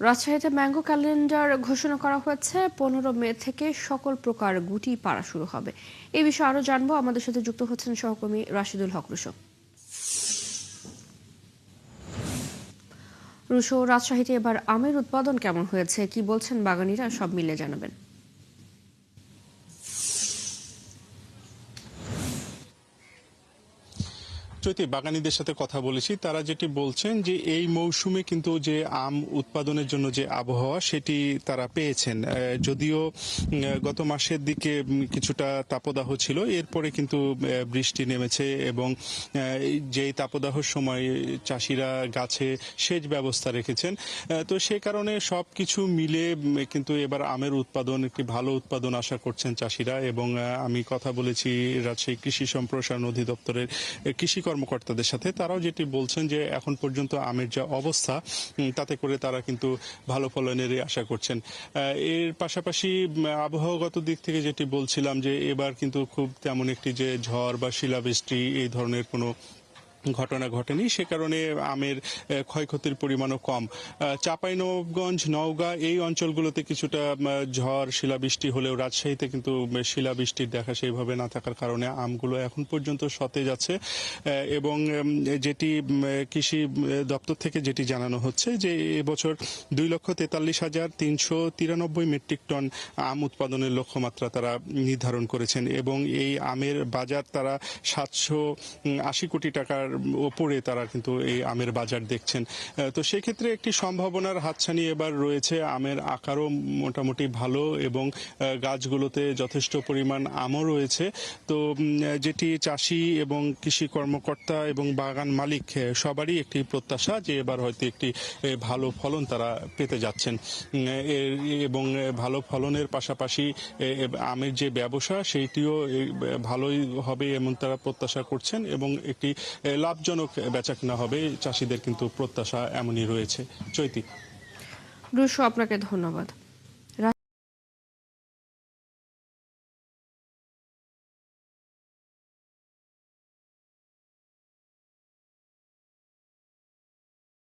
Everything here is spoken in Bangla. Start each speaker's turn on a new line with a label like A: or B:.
A: রাজশাহীতে ম্যাঙ্গো ক্যালেন্ডার ঘোষণা করা হয়েছে। 15 মে থেকে সকল প্রকার গুটি পাড়া শুরু হবে। এই বিষয়ে আরো জানবো, আমাদের সাথে যুক্ত হচ্ছেন সহকর্মী রাশিদুল হক রুশো। রুশো, রাজশাহীতে এবার আমের উৎপাদন কেমন হয়েছে, কি বলছেন বাগানীরা, সব মিলে জানাবেন।
B: চৈতি, বাগানীদের সাথে কথা বলেছি, তারা যেটি বলছেন যে এই মৌসুমে কিন্তু যে আম উৎপাদনের জন্য যে আবহাওয়া সেটি তারা পেয়েছেন। যদিও গত মাসের দিকে কিছুটা তাপদাহ ছিল, এরপরে কিন্তু বৃষ্টি নেমেছে এবং যেই তাপদাহর সময় চাষিরা গাছে সেচ ব্যবস্থা রেখেছেন। তো সে কারণে সব কিছু মিলে কিন্তু এবার আমের উৎপাদন, একটি ভালো উৎপাদন আশা করছেন চাষিরা। এবং আমি কথা বলেছি রাজশাহী কৃষি সম্প্রসারণ অধিদপ্তরের কৃষি কর্মকর্তাদের সাথে, তারাও যেটি বলছেন যে এখন পর্যন্ত আমের যে অবস্থা তাতে করে তারা কিন্তু ভালো ফলনেরই আশা করছেন। এর পাশাপাশি আবহাওয়াগত দিক থেকে যেটি বলছিলাম যে এবার কিন্তু খুব তেমন একটি যে ঝড় বা শিলাবৃষ্টি এই ধরনের কোনো ঘটনা ঘটেনি, সে কারণে আমের ক্ষয়ক্ষতির পরিমাণও কম। চাঁপাইনবাবগঞ্জ, নওগাঁ এই অঞ্চলগুলোতে কিছুটা ঝড় শিলাবৃষ্টি হলেও রাজশাহীতে কিন্তু শিলাবৃষ্টির দেখা সেইভাবে না থাকার কারণে আমগুলো এখন পর্যন্ত সতেজ আছে। এবং যেটি কৃষি দপ্তর থেকে যেটি জানানো হচ্ছে যে এবছর 2,43,393 মেট্রিক টন আম উৎপাদনের লক্ষ্যমাত্রা তারা নির্ধারণ করেছেন এবং এই আমের বাজার তারা 780 কোটি টাকার ওপরে তারা কিন্তু এই আমের বাজার দেখছেন। তো সেক্ষেত্রে একটি সম্ভাবনার হাতছানি এবার রয়েছে। আমের আকারও মোটামুটি ভালো এবং গাছগুলোতে যথেষ্ট পরিমাণ আমও রয়েছে। তো যেটি চাষি এবং কৃষি কর্মকর্তা এবং বাগান মালিক সবারই একটি প্রত্যাশা যে এবার হয়তো একটি ভালো ফলন তারা পেতে যাচ্ছেন এবং ভালো ফলনের পাশাপাশি আমের যে ব্যবসা সেইটিও ভালোই হবে এমন তারা প্রত্যাশা করছেন এবং একটি লাভজনক বেচাকেনা হবে চাষিদের কিন্তু প্রত্যাশা এমনই রয়েছে। চৈতি।
A: রুশো, আপনাকে ধন্যবাদ।